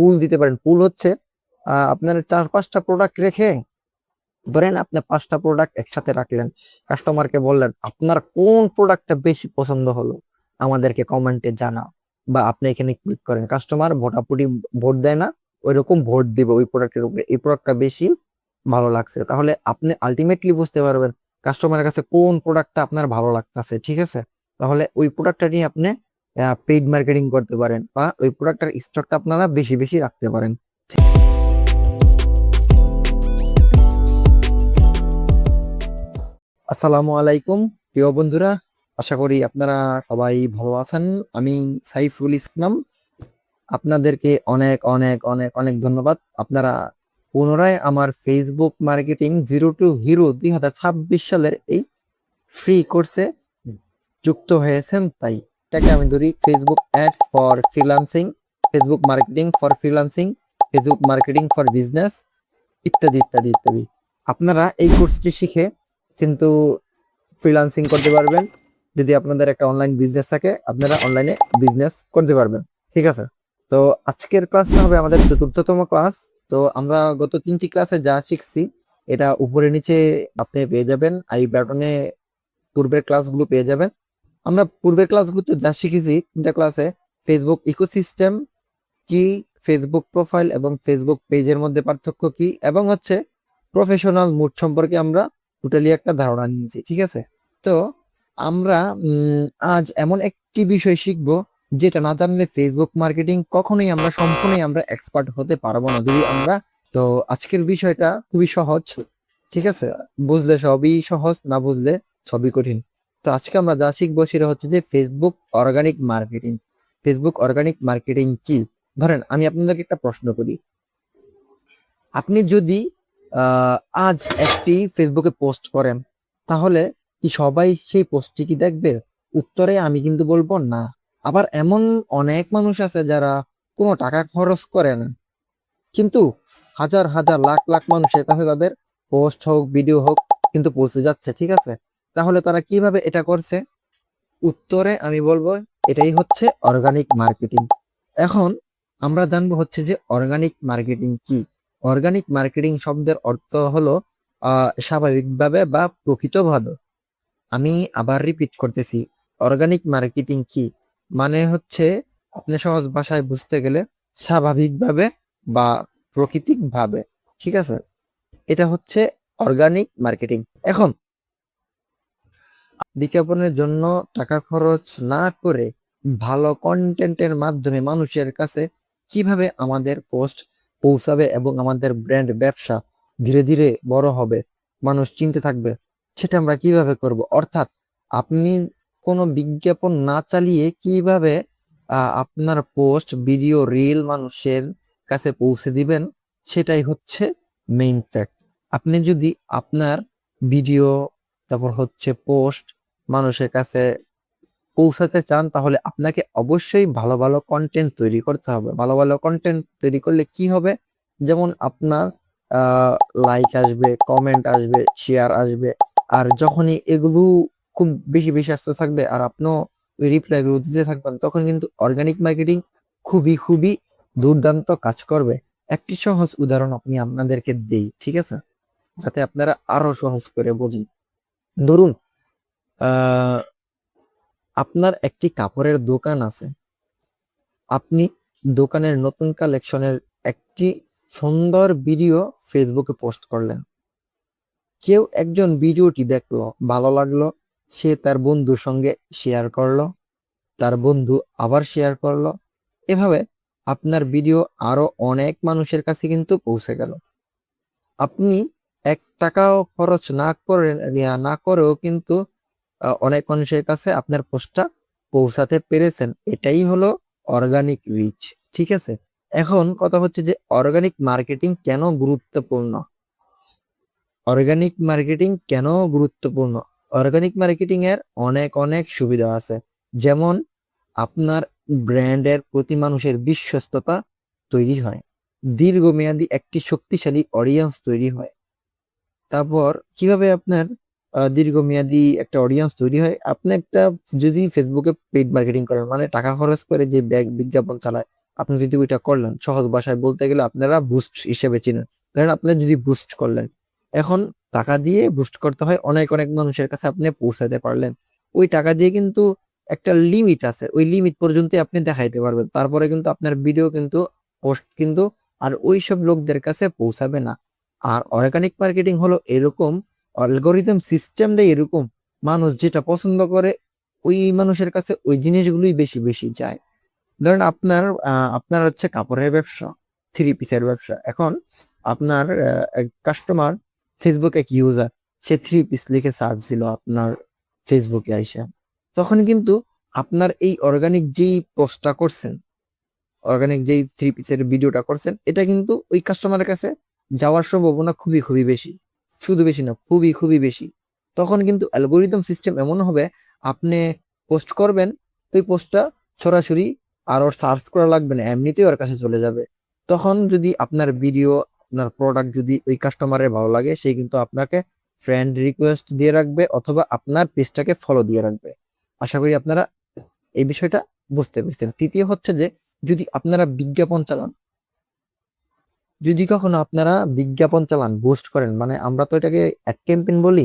পুল দিতে পারেন। পুল হচ্ছে আপনার 4-5টা প্রোডাক্ট রেখে, ধরেন আপনি 5টা প্রোডাক্ট একসাথে রাখলেন, কাস্টমারকে বললেন আপনার কোন প্রোডাক্টটা বেশি পছন্দ হলো আমাদেরকে কমেন্টে জানাও, বা আপনি এখানে ক্লিক করেন। কাস্টমার ভোটাভুটি ভোট দেয় না, ওইরকম ভোট দিবে ওই প্রোডাক্টের উপরে, এই প্রোডাক্টটা বেশি ভালো লাগছে। তাহলে আপনি আলটিমেটলি বুঝতে পারবেন কাস্টমারের কাছে কোন প্রোডাক্টটা আপনার ভালো লাগতেছে, ঠিক আছে? তাহলে ওই প্রোডাক্টটা নিয়ে আপনি পেইড মার্কেটিং করতে পারেন, বা ওই প্রোডাক্টের স্টকটা আপনারা বেশি বেশি রাখতে পারেন। আসসালামু আলাইকুম প্রিয় বন্ধুরা, আশা করি আপনারা সবাই ভালো আছেন। আমি সাইফুল ইসলাম, আপনাদেরকে অনেক অনেক অনেক অনেক ধন্যবাদ। আপনারা পুনরায় আমার Facebook marketing zero two hero 2026 সালের এই ফ্রি কোর্সে যুক্ত হয়েছেন। তাই এটাকে আমি ধরি Facebook ads for freelancing, Facebook marketing for freelancing, Facebook marketing for business, ইত্যাদি ইত্যাদি ইত্যাদি। আপনারা এই কোর্সটি শিখে কিন্তু ফ্রিল্যান্সিং করতে পারবেন। যদি আপনাদের একটা অনলাইন বিজনেস থাকে, আপনারা অনলাইনে বিজনেস করতে পারবেন, ঠিক আছে? তো আজকের ক্লাসটা হবে আমাদের 4র্থতম ক্লাস। তো আমরা গত 3টি ক্লাসে যা শিখছি এটা উপরে নিচে আপনি পেয়ে যাবেন, আই বাটনে পূর্বের ক্লাসগুলো পেয়ে যাবেন। আমরা পূর্বের ক্লাসগুলোতে যা শিখেছি 3টা ক্লাসে, ফেসবুক ইকোসিস্টেম কি, ফেসবুক প্রোফাইল এবং ফেসবুক পেজের মধ্যে পার্থক্য কি, এবং হচ্ছে প্রফেশনাল মুড সম্পর্কে আমরা টোটালি একটা ধারণা নিয়েছি, ঠিক আছে? তো আমরা আজ এমন একটি বিষয় শিখব যেটা না জানলে ফেসবুক মার্কেটিং কখনোই আমরা সম্পূর্ণই আমরা এক্সপার্ট হতে পারবো না যদি আমরা। তো আজকের বিষয়টা খুবই সহজ, ঠিক আছে? বুঝলে সবই সহজ, না বুঝলে সবই কঠিন। তো আজকে আমরা যা শিখবো সেটা হচ্ছে যে Facebook organic marketing. Facebook organic marketing কি? ধরেন আমি আপনাদেরকে একটা প্রশ্ন করি, আপনি যদি আজ একটি ফেসবুকে পোস্ট করেন, তাহলে কি সবাই সেই পোস্টটি কি দেখবে? উত্তরে আমি কিন্তু বলবো না। আবার এমন অনেক মানুষ আছে যারা কোনো টাকা খরচ করে না, কিন্তু হাজার হাজার লাখ লাখ মানুষের কাছে তাদের পোস্ট হোক ভিডিও হোক কিন্তু পৌঁছে যাচ্ছে, ঠিক আছে? তাহলে তারা কিভাবে এটা করছে? উত্তরে আমি বলবো এটাই হচ্ছে অর্গানিক মার্কেটিং। এখন আমরা জানবো হচ্ছে যে অর্গানিক মার্কেটিং কি। অর্গানিক মার্কেটিং শব্দের অর্থ হলো স্বাভাবিকভাবে বা প্রকৃতভাবে। আমি আবার রিপিট করতেছি, অর্গানিক মার্কেটিং কি মানে হচ্ছে, আপনি সহজ ভাষায় বুঝতে গেলে স্বাভাবিকভাবে বা প্রাকৃতিকভাবে, ঠিক আছে? এটা হচ্ছে অর্গানিক মার্কেটিং। এখন বিজ্ঞাপনের জন্য টাকা খরচ না করে ভালো কন্টেন্টের মাধ্যমে মানুষের কাছে কিভাবে আমাদের পোস্ট পৌঁছাবে এবং আমাদের ব্র্যান্ড ব্যবসা ধীরে ধীরে বড় হবে, মানুষ চিনতে থাকবে, সেটা আমরা কিভাবে করব। অর্থাৎ আপনি কোনো বিজ্ঞাপন না চালিয়ে কিভাবে আপনার পোস্ট ভিডিও রিল মানুষের কাছে পৌঁছে দিবেন, সেটাই হচ্ছে মেইন ফ্যাক্ট। আপনি যদি আপনার ভিডিও, তারপর হচ্ছে পোস্ট মানুষের কাছে পৌঁছাতে চান, তাহলে আপনাকে অবশ্যই ভালো ভালো কন্টেন্ট তৈরি করতে হবে। ভালো ভালো কন্টেন্ট তৈরি করলে কি হবে, যেমন আপনার লাইক আসবে, কমেন্ট আসবে, শেয়ার আসবে, আর যখনই এগুলো খুব বেশি বেশি আসতে থাকবে আর আপনিও ওই রিপ্লাই গুলো দিতে থাকবেন, তখন কিন্তু অর্গানিক মার্কেটিং খুবই খুবই দুর্দান্ত কাজ করবে। একটি সহজ উদাহরণ আপনি আপনাদেরকে দেই, ঠিক আছে, যাতে আপনারা আরো সহজ করে বুঝেন। ধরুন আহ আপনার একটি কাপড়ের দোকান আছে, আপনি দোকানের নতুন কালেকশনের একটি সুন্দর ভিডিও ফেসবুকে পোস্ট করলেন। কেউ একজন ভিডিওটি দেখলো, ভালো লাগলো, সে তার বন্ধুর সঙ্গে শেয়ার করলো, তার বন্ধু আবার শেয়ার করলো। এভাবে আপনার ভিডিও আরো অনেক মানুষের কাছে কিন্তু পৌঁছে গেল। আপনি 1 টাকাও খরচ না করেও কিন্তু অনেক মানুষের কাছে আপনার পোস্টটা পৌঁছাতে পেরেছেন। এটাই হলো অর্গানিক রিচ, ঠিক আছে? এখন কথা হচ্ছে যে অর্গানিক মার্কেটিং কেন গুরুত্বপূর্ণ। অর্গানিক মার্কেটিং কেন গুরুত্বপূর্ণ? অর্গানিক মার্কেটিং এর অনেক অনেক সুবিধা আছে। যেমন আপনার ব্র্যান্ডের প্রতি মানুষের বিশ্বস্ততা তৈরি হয়, দীর্ঘমেয়াদী একটি শক্তিশালী অডিয়েন্স তৈরি হয়। তারপর কিভাবে আপনার দীর্ঘমেয়াদী একটা অডিয়েন্স তৈরি হয়, আপনি একটা যদি ফেসবুকে পেইড মার্কেটিং করেন, মানে টাকা খরচ করে যে বিজ্ঞাপন চালায়, আপনি যদি ওইটা করলেন, সহজ ভাষায় বলতে গেলে আপনারা বুস্ট হিসেবে চিনেন। ধরেন আপনি যদি বুস্ট করলেন, এখন টাকা দিয়ে বুস্ট করতে হয়, অনেক অনেক মানুষের কাছে আপনি পৌঁছাতে পারলেন। ওই টাকা দিয়ে কিন্তু একটা লিমিট আছে, ওই লিমিট পর্যন্ত আপনি দেখাইতে পারবেন, তারপরে কিন্তু আপনার ভিডিও কিন্তু পোস্ট কিন্তু আর ওইসব লোকদের কাছে পৌঁছাবে না। আর অর্গানিক মার্কেটিং হলো এরকম, অ্যালগোরিদম সিস্টেমটা এরকম, মানুষ যেটা পছন্দ করে ওই মানুষের কাছে ওই জিনিসগুলোই বেশি বেশি যায়। ধরেন আপনার হচ্ছে কাপড়ের ব্যবসা, থ্রি পিসের ব্যবসা। এখন আপনার কাস্টমার ফেসবুক এক ইউজার, সে থ্রি পিস লিখে সার্চ দিল আপনার ফেসবুকে আইসা, তখন কিন্তু আপনার এই অর্গানিক যেই পোস্টটা করছেন, অর্গানিক যেই থ্রি পিসের ভিডিওটা করছেন, এটা কিন্তু ওই কাস্টমারের কাছে যাওয়ার সম্ভাবনা খুবই খুবই বেশি। শুধু বেশি না, খুবই খুবই বেশি। তখন কিন্তু অ্যালগোরিদম সিস্টেম এমন হবে, আপনি পোস্ট করবেন, ওই পোস্টটা সরাসরি আর ওর সার্চ করা লাগবে না, এমনিতেই ওর কাছে চলে যাবে। তখন যদি আপনার ভিডিও, আপনার প্রোডাক্ট যদি ওই কাস্টমারের ভালো লাগে, সে কিন্তু আপনাকে ফ্রেন্ড রিকোয়েস্ট দিয়ে রাখবে অথবা আপনার পেজটাকে ফলো দিয়ে রাখবে। আশা করি আপনারা এই বিষয়টা বুঝতে পেরেছেন। তৃতীয় হচ্ছে যে, যদি আপনারা বিজ্ঞাপন চালান, যদি কখনো আপনারা বিজ্ঞাপন চালান, বুস্ট করেন, মানে আমরা তো এটাকে অ্যাড ক্যাম্পেইন বলি,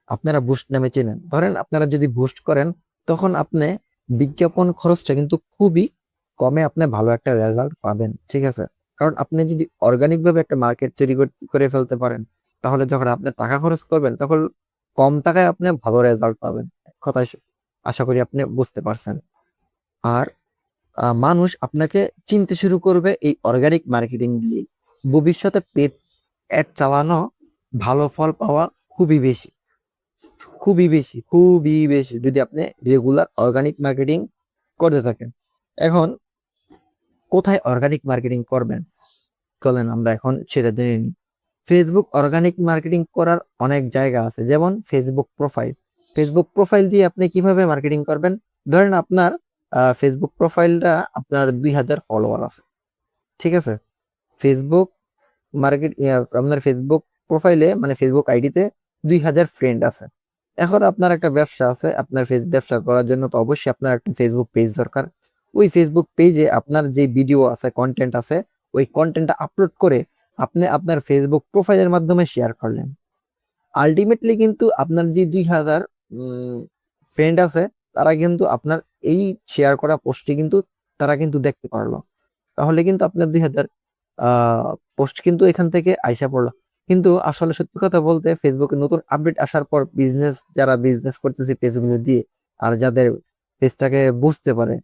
আপনারা বুস্ট নামে চেনেন। ধরেন আপনারা যদি বুস্ট করেন, তখন আপনি বিজ্ঞাপন খরচটা কিন্তু খুবই কমে আপনি ভালো একটা রেজাল্ট পাবেন, ঠিক আছে? কারণ আপনি যদি অর্গানিক ভাবে একটা মার্কেট তৈরি করে ফেলতে পারেন, তাহলে যখন আপনি টাকা খরচ করবেন, তখন কম টাকায় আপনি ভালো রেজাল্ট পাবেন। কথায় আশা করি আপনি বুঝতে পারছেন। আর মানুষ আপনাকে চিনতে শুরু করবে এই অর্গানিক মার্কেটিং দিয়ে। ভবিষ্যতে পেড অ্যাড চালানো, ভালো ফল পাওয়া খুবই বেশি, খুবই বেশি, খুবই বেশি, যদি আপনি রেগুলার অর্গানিক মার্কেটিং করতে থাকেন। এখন কোথায় অর্গানিক মার্কেটিং করবেন, চলেন আমরা এখন সেটা জেনে নিই। ফেসবুক অর্গানিক মার্কেটিং করার অনেক জায়গা আছে, যেমন ফেসবুক প্রোফাইল। ফেসবুক প্রোফাইল দিয়ে আপনি কিভাবে মার্কেটিং করবেন? ধরেন আপনার ফেসবুক প্রোফাইলটা, আপনার 2000 ফলোয়ার আছে, ঠিক আছে? ফেসবুক আপনার ফেসবুক প্রোফাইলে, মানে ফেসবুক আইডিতে 2000 ফ্রেন্ড আছে। এখন আপনার একটা ব্যবসা আছে, আপনার ব্যবসা করার জন্য তো অবশ্যই আপনার একটা ফেসবুক পেজ দরকার। ওই ফেসবুক পেজে আপনার যে ভিডিও আছে, কন্টেন্ট আছে, ওই কন্টেন্টটা আপলোড করে আপনি আপনার ফেসবুক প্রোফাইলের মাধ্যমে শেয়ার করলেন। আলটিমেটলি কিন্তু আপনার যে 2000 ফ্রেন্ড আছে, তারা কিন্তু আপনার এই শেয়ার করা পোস্টটি কিন্তু তারা কিন্তু দেখতে পারলো। তাহলে কিন্তু আপনার 2000 পোস্ট কিন্তু এখান থেকে আইসা পড়লো। কিন্তু আসলে সত্যি কথা বলতে, ফেসবুকে নতুন আপডেট আসার পর যারা বিজনেস করতেছে পেজগুলো দিয়ে, আর যাদের পেজটাকে বুঝতে পারে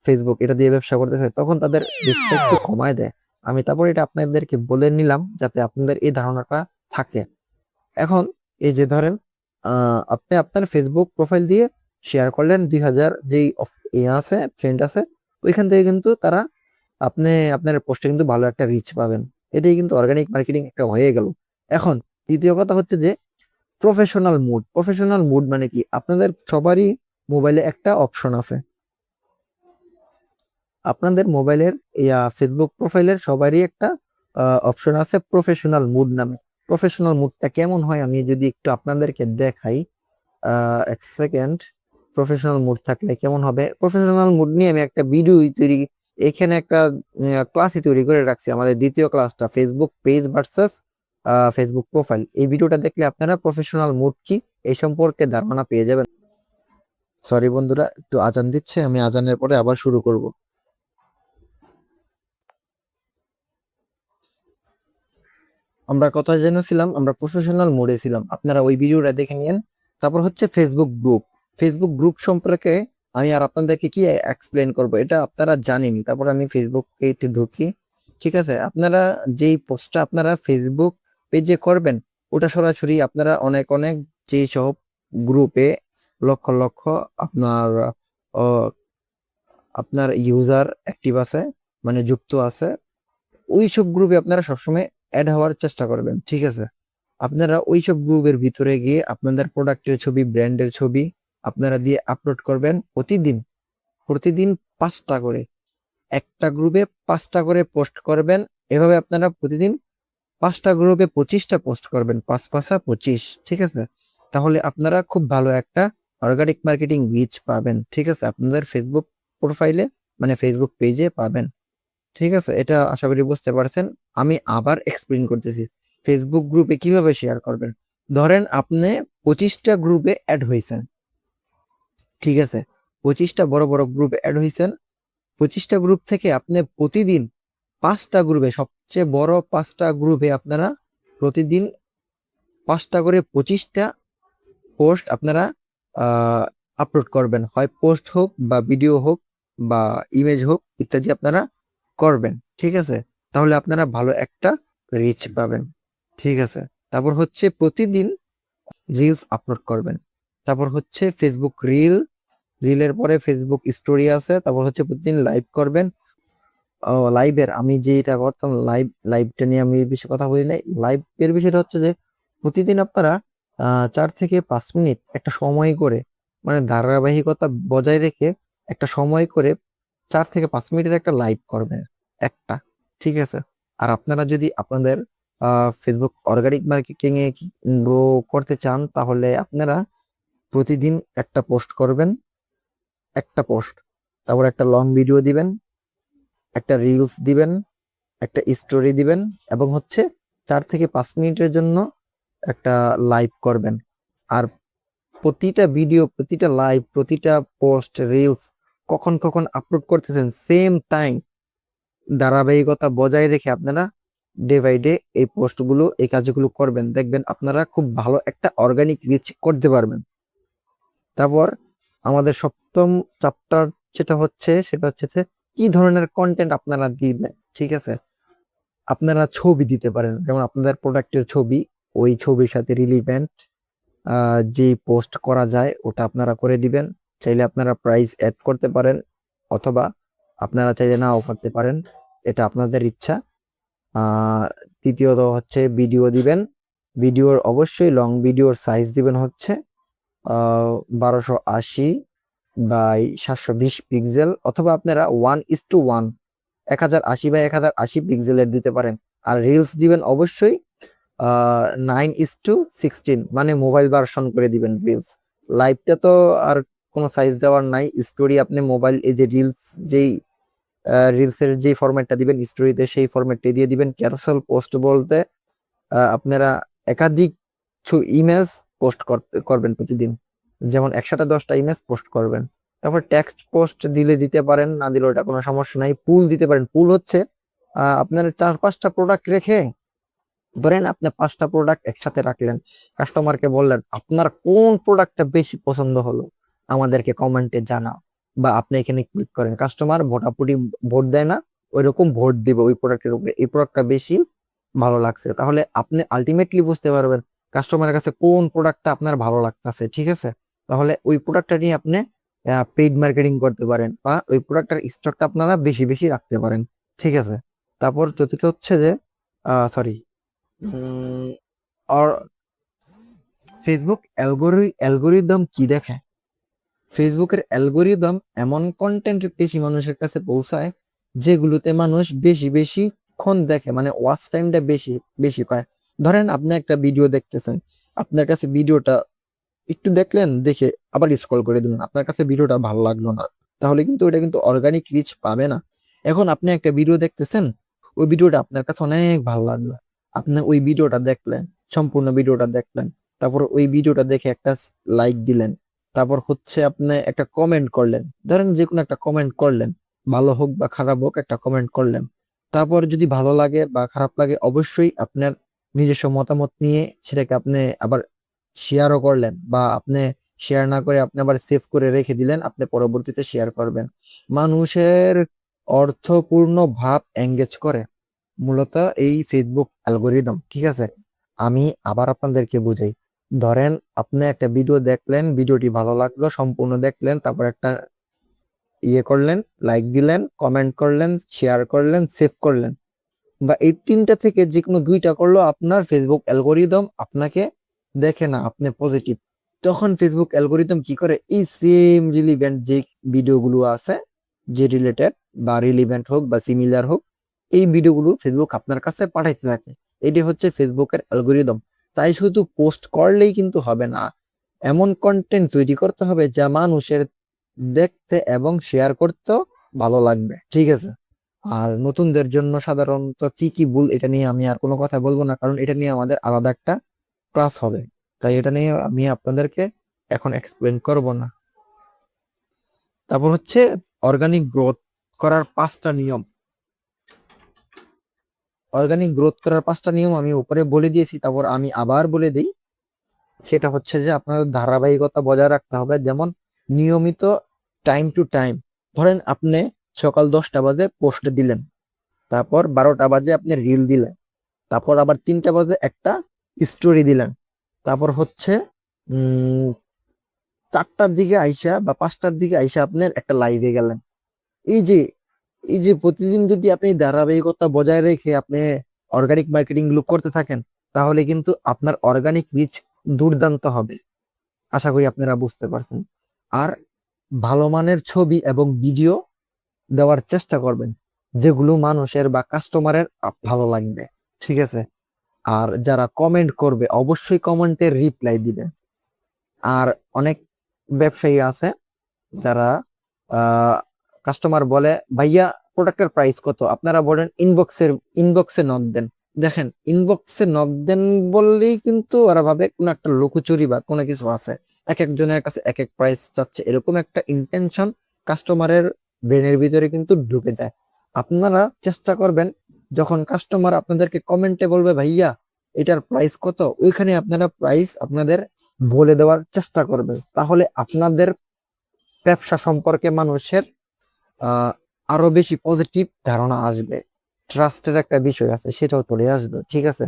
ফেসবুক এটা দিয়ে ব্যবসা করতেছে, তখন তাদের রিচটা একটু কমায় দেয়। আমি তারপর এটা আপনাদেরকে বলে নিলাম যাতে আপনাদের এই ধারণাটা থাকে। এখন এই যে ধরেন, আপনি আপনার ফেসবুক প্রোফাইল দিয়ে শেয়ার করলেন, 2000 যেই আছে, ফ্রেন্ড আছে, ওইখান থেকে কিন্তু তারা আপনার পোস্টে কিন্তু ভালো একটা রিচ পাবেন। এটাই কিন্তু অর্গানিক মার্কেটিং একটা হয়ে গেল। এখন দ্বিতীয় কথা হচ্ছে যে, প্রফেশনাল মুড। প্রফেশনাল মুড মানে কি? আপনাদের সবারই মোবাইলে একটা অপশন আছে, আপনাদের মোবাইলের ফেসবুক প্রোফাইলের সবারই একটা অপশন আছে প্রফেশনাল মুড নামে। প্রফেশনাল মুডটা কেমন হয় আমি যদি একটু আপনাদেরকে দেখাই, এক সেকেন্ড। প্রফেশনাল মুড থাকলে কেমন হবে, প্রফেশনাল মুড নিয়ে আমি একটা ভিডিও তৈরি, এখানে একটা ক্লাসই তৈরি করে রাখছি, আমাদের দ্বিতীয় ক্লাসটা, Facebook page versus Facebook profile. এই ভিডিওটা দেখলে আপনারা প্রফেশনাল মুড কি এই সম্পর্কে ধারণা পেয়ে যাবেন। সরি বন্ধুরা, একটু আজান দিচ্ছে, আমি আজানের পরে আবার শুরু করব। আমরা কোথায় জেনেছিলাম? আমরা প্রফেশনাল মোডে ছিলাম, আপনারা ওই ভিডিওটা দেখে নিন। তারপর হচ্ছে ফেসবুক গ্রুপ। ফেসবুক গ্রুপ সম্পর্কে আমি আর আপনাদেরকে কি এক্সপ্লেন করব, এটা আপনারা জানেনই। তারপর আমি ফেসবুকে একটু ঢুকি, ঠিক আছে? আপনারা যেই পোস্টটা আপনারা ফেসবুক পেজে করবেন, ওটা সরাসরি আপনারা অনেক অনেক যে সব গ্রুপে লক্ষ লক্ষ আপনার আপনার ইউজার অ্যাক্টিভ আছে, মানে যুক্ত আছে, ওইসব গ্রুপে আপনারা সবসময় অ্যাড হওয়ার চেষ্টা করবেন, ঠিক আছে? আপনারা ওইসব গ্রুপের ভিতরে গিয়ে আপনাদের প্রোডাক্টের ছবি, ব্র্যান্ডের ছবি আপনারা দিয়ে আপলোড করবেন প্রতিদিন। প্রতিদিন 5টা করে, একটা গ্রুপে 5টা করে পোস্ট করবেন। এভাবে আপনারা প্রতিদিন 5টা গ্রুপে 25টা পোস্ট করবেন, 5×5=25, ঠিক আছে? তাহলে আপনারা খুব ভালো একটা অর্গানিক মার্কেটিং রিচ পাবেন, ঠিক আছে? আপনাদের ফেসবুক প্রোফাইলে মানে ফেসবুক পেজে পাবেন। ঠিক আছে, এটা আশা করি বুঝতে পারছেন। আমি আবার এক্সপ্লেন করতেছি ফেসবুক গ্রুপে কিভাবে শেয়ার করবেন। ধরেন আপনি 25টা গ্রুপে অ্যাড হয়েছেন, ঠিক আছে, 25টা বড় বড় গ্রুপে অ্যাড হয়েছেন। 25টা গ্রুপ থেকে আপনি প্রতিদিন 5টা গ্রুপে, সবচেয়ে বড় 5টা গ্রুপে আপনারা প্রতিদিন 5টা করে 25টা পোস্ট আপনারা আপলোড করবেন। হয় পোস্ট হোক বা ভিডিও হোক বা ইমেজ হোক ইত্যাদি আপনারা করবেন। ঠিক আছে, তাহলে আপনারা ভালো একটা রিচ পাবেন। ঠিক আছে, তারপর হচ্ছে প্রতিদিন রিলস আপলোড করবেন। তারপর হচ্ছে ফেসবুক রিলের পরে ফেসবুক স্টোরি আছে। তারপর হচ্ছে প্রতিদিন লাইভ করবেন। লাইভের আমি যেটা করতাম, লাইভটা নিয়ে আমি বেশি কথা বলি নাই। লাইভের বিষয়টা হচ্ছে যে প্রতিদিন আপনারা 4 থেকে 5 মিনিট একটা সময় করে, মানে ধারাবাহিকতা বজায় রেখে একটা সময় করে 4 থেকে 5 মিনিটের একটা লাইভ করবেন একটা। ঠিক আছে, আর আপনারা যদি আপনাদের ফেসবুক অর্গানিক মার্কেটিং এ গ্রো করতে চান, তাহলে আপনারা প্রতিদিন একটা পোস্ট করবেন, একটা পোস্ট, তারপর একটা লং ভিডিও দিবেন, একটা রিলস দিবেন, একটা স্টোরি দিবেন, এবং হচ্ছে 4 থেকে 5 মিনিটের জন্য একটা লাইভ করবেন। আর প্রতিটা ভিডিও, প্রতিটা লাইভ, প্রতিটা পোস্ট, রিলস কখন কখন আপলোড করতেছেন সেম টাইম ধারাবাহিকতা বজায় রেখে আপনারা ডে বাই ডে এই পোস্টগুলো, এই কাজগুলো করবেন। দেখবেন আপনারা খুব ভালো একটা অর্গানিক রিচ করতে পারবেন। তারপর আমাদের সপ্তম চ্যাপ্টার যেটা হচ্ছে সেটা হচ্ছে যে কি ধরনের কন্টেন্ট আপনারা দিবেন। ঠিক আছে, আপনারা ছবি দিতে পারেন, যেমন আপনাদের প্রোডাক্টের ছবি, ওই ছবির সাথে রিলিভেন্ট যে পোস্ট করা যায় ওটা আপনারা করে দিবেন। চাইলে আপনারা প্রাইস অ্যাড করতে পারেন, অথবা আপনারা চাইলে নাও করতে পারেন, এটা আপনাদের ইচ্ছা। তৃতীয়ত হচ্ছে ভিডিও দিবেন। ভিডিওর অবশ্যই লং ভিডিওর সাইজ দিবেন হচ্ছে 1280 বাই 720 পিক্সেল, অথবা আপনারা 1:1 1080 বাই 1080 পিক্সেলের দিতে পারেন। আর রিলস দিবেন অবশ্যই 9:16, মানে মোবাইল ভার্সন করে দিবেন রিলস। লাইভটা তো আর কোনো সাইজ দেওয়ার নাই। স্টোরি আপনি মোবাইল, এই যে রিলসের যে ফরম্যাটটা দিবেন স্টোরিতে, সেই ফরম্যাটটা দিয়ে দিবেন। ক্যারোসেল পোস্ট বলতে আপনারা একাধিক ইমেজ পোস্ট করবেন প্রতিদিন, যেমন একসাথে 10টা ইমেজ পোস্ট করবেন। তারপর টেক্সট পোস্ট দিলে দিতে পারেন, না দিলে ওটা কোনো সমস্যা নাই। পুল দিতে পারেন। পুল হচ্ছে আপনার 4-5টা প্রোডাক্ট রেখে, ধরেন আপনি 5টা প্রোডাক্ট একসাথে রাখলেন, কাস্টমারকে বললেন আপনার কোন প্রোডাক্টটা বেশি পছন্দ হলো আমাদেরকে কমেন্টে জানাও, বা আপনি এখানে ক্লিক করেন। কাস্টমার ভোটাভুটি ভোট দেয় না, ওইরকম ভোট দিবে ওই প্রোডাক্টের উপরে, এই প্রোডাক্টটা বেশি ভালো লাগছে। তাহলে আপনি আলটিমেটলি বুঝতে পারবেন কাস্টমারের কাছে কোন প্রোডাক্টটা আপনার ভালো লাগতেছে। ঠিক আছে, তাহলে ওই প্রোডাক্টটা নিয়ে আপনি পেইড মার্কেটিং করতে পারেন, বা ওই প্রোডাক্টের স্টকটা আপনারা বেশি বেশি রাখতে পারেন। ঠিক আছে, তারপর চতুর্থ হচ্ছে যে সরি আর ফেসবুক অ্যালগোরিদম কি দেখে। ফেসবুকের অ্যালগোরিদম এমন কন্টেন্ট বেশি মানুষের কাছে পৌঁছায় যেগুলোতে মানুষ বেশি বেশিক্ষণ দেখে, মানে ওয়াচ টাইমটা বেশি বেশি পায়। ধরেন আপনি একটা ভিডিও দেখতেছেন, আপনার কাছে ভিডিওটা একটু দেখলেন, দেখে আবার স্ক্রল করে দিলেন, আপনার কাছে ভিডিওটা ভালো লাগলো না, তাহলে কিন্তু ওটা কিন্তু অর্গানিক রিচ পাবে না। এখন আপনি একটা ভিডিও দেখতেছেন, ওই ভিডিওটা আপনার কাছে অনেক ভালো লাগলো, আপনি ওই ভিডিওটা দেখলেন, সম্পূর্ণ ভিডিওটা দেখলেন, তারপর ওই ভিডিওটা দেখে একটা লাইক দিলেন, তারপর হচ্ছে আপনি একটা কমেন্ট করলেন, ধরেন যে কোনো একটা কমেন্ট করলেন, ভালো হোক বা খারাপ হোক একটা কমেন্ট করলেন। তারপর যদি ভালো লাগে বা খারাপ লাগে অবশ্যই আপনার নিজস্ব মতামত নিয়ে সেটাকে আপনি আবার শেয়ারও করলেন, বা আপনি শেয়ার না করে আপনি আবার সেভ করে রেখে দিলেন, আপনি পরবর্তীতে শেয়ার করবেন। মানুষের অর্থপূর্ণ ভাব এঙ্গেজ করে মূলত এই ফেসবুক অ্যালগোরিদম। ঠিক আছে, আমি আবার আপনাদেরকে বুঝাই। ধরেন আপনি একটা ভিডিও দেখলেন, ভিডিওটি ভালো লাগলো, সম্পূর্ণ দেখলেন, তারপর একটা করলেন, লাইক দিলেন, কমেন্ট করলেন, শেয়ার করলেন, সেভ করলেন, বা এই 3টা থেকে যে কোনো 2টা করলো, আপনার ফেসবুক অ্যালগোরিদম আপনাকে দেখে না আপনি পজিটিভ। তখন ফেসবুক অ্যালগোরিদম কি করে, এই সেম রিলিভেন্ট যে ভিডিওগুলো আছে, যে রিলেটেড বা রিলিভেন্ট হোক বা সিমিলার হোক, এই ভিডিওগুলো ফেসবুক আপনার কাছে পাঠাইতে থাকে। এটি হচ্ছে ফেসবুকের অ্যালগোরিদম। তাই শুধু পোস্ট করলেই কিন্তু হবে না, এমন কন্টেন্ট তৈরি করতে হবে যা মানুষের দেখতে এবং শেয়ার করতেও ভালো লাগবে, ঠিক আছে। আর নতুনদের জন্য সাধারণত কি কি ভুল, এটা নিয়ে আমি আর কোনো কথা বলবো না, কারণ এটা নিয়ে আমাদের আলাদা একটা ক্লাস হবে। তাই এটা নিয়ে আমি আপনাদেরকে এখন এক্সপ্লেন করব না। তারপর হচ্ছে অর্গানিক গ্রোথ করার 5টা নিয়ম। অর্গানিক গ্রোথ করার 5টা নিয়ম আমি উপরে বলে দিয়েছি, তারপর আমি আবার বলে দিই। সেটা হচ্ছে যে আপনাদের ধারাবাহিকতা বজায় রাখতে হবে, যেমন নিয়মিত টাইম টু টাইম। ধরেন আপনি সকাল 10টা বাজে পোস্ট দিলেন, তারপর 12টা বাজে আপনি রিল দিলেন, তারপর আবার 3টা বাজে একটা স্টোরি দিলেন, তারপর হচ্ছে 4টার দিকে আইসা বা 5টার দিকে আইসা আপনার একটা লাইভে গেলেন। এই যে এই যে প্রতিদিন যদি আপনি ধারাবাহিকতা বজায় রেখে আপনি অর্গানিক মার্কেটিং গুলো করতে থাকেন, তাহলে কিন্তু আপনার অর্গানিক রিচ দুর্দান্ত হবে। আশা করি আপনারা বুঝতে পারছেন। আর ভালো মানের ছবি এবং ভিডিও দেওয়ার চেষ্টা করবেন, যেগুলো মানুষের বা কাস্টমারের ভালো লাগবে, ঠিক আছে। আর যারা কমেন্ট করবে অবশ্যই কমেন্টের রিপ্লাই দিবেন। আর অনেক ব্যবসায়ী আছে যারা কাস্টমার বলে ভাইয়া প্রোডাক্টের প্রাইস কত, আপনারা বলেন ইনবক্সে নক দেন। দেখেন, ইনবক্সে নক দেন বললেই কিন্তু ওরা ভাবে কোনো একটা লুকোচুরি বা কোনো কিছু আছে, এক একজনের কাছে এক এক প্রাইস চাচ্ছে, এরকম একটা ইন্টেনশন কাস্টমারের ব্রেনের ভিতরে কিন্তু ঢুকে যায়। আপনারা চেষ্টা করবেন যখন কাস্টমার আপনাদেরকে কমেন্টে বলবে ভাইয়া এটার প্রাইস কত, ওইখানে আপনারা প্রাইস আপনাদের বলে দেওয়ার চেষ্টা করবেন, তাহলে আপনাদের ব্যবসা সম্পর্কে মানুষের আরো বেশি পজিটিভ ধারণা আসবে। ট্রাস্টের একটা বিষয় আছে, সেটাও চলে আসবে, ঠিক আছে।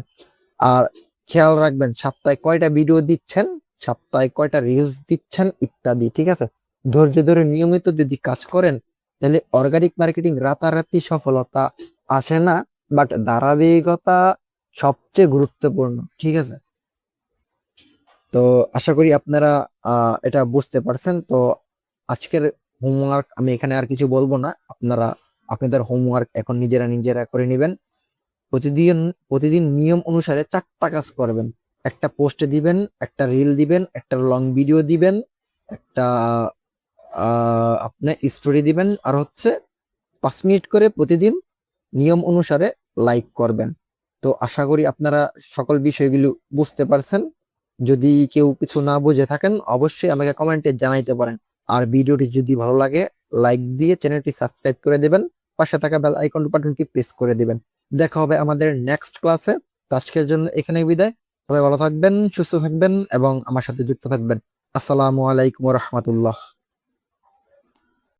আর খেয়াল রাখবেন সপ্তাহে কয়টা ভিডিও দিচ্ছেন, সপ্তাহে কয়টা রিলস দিচ্ছেন ইত্যাদি, ঠিক আছে। ধৈর্য ধরে নিয়মিত যদি কাজ করেন, তাহলে অর্গানিক মার্কেটিং রাতারাতি সফলতা আসে না, বাট ধারাবাহিকতা সবচেয়ে গুরুত্বপূর্ণ, ঠিক আছে। তো আশা করি আপনারা এটা বুঝতে পারছেন। তো আজকের হোমওয়ার্ক আমি এখানে আর কিছু বলবো না, আপনারা আপনাদের হোমওয়ার্ক এখন নিজেরা নিজেরা করে নেবেন। প্রতিদিন প্রতিদিন নিয়ম অনুসারে 4টা কাজ করবেন। একটা পোস্ট দিবেন, একটা রিল দিবেন, একটা লং ভিডিও দিবেন, একটা আপনি স্টোরি দিবেন, আর হচ্ছে 5 মিনিট করে প্রতিদিন নিয়ম অনুসারে লাইক করবেন। তো আশা করি আপনারা সকল বিষয়গুলো বুঝতে পারছেন। যদি কেউ কিছু না বুঝে থাকেন অবশ্যই আমাকে কমেন্টে জানাইতে পারেন। আর ভিডিওটি যদি ভালো লাগে লাইক দিয়ে চ্যানেলটি সাবস্ক্রাইব করে দিবেন, পাশে থাকা বেল আইকন বাটনটি প্রেস করে দিবেন। দেখা হবে আমাদের নেক্সট ক্লাসে। তো আজকের জন্য এখানে বিদায়। সবাই ভালো থাকবেন, সুস্থ থাকবেন এবং আমার সাথে যুক্ত থাকবেন। আসসালামু আলাইকুম ওয়া রাহমাতুল্লাহ।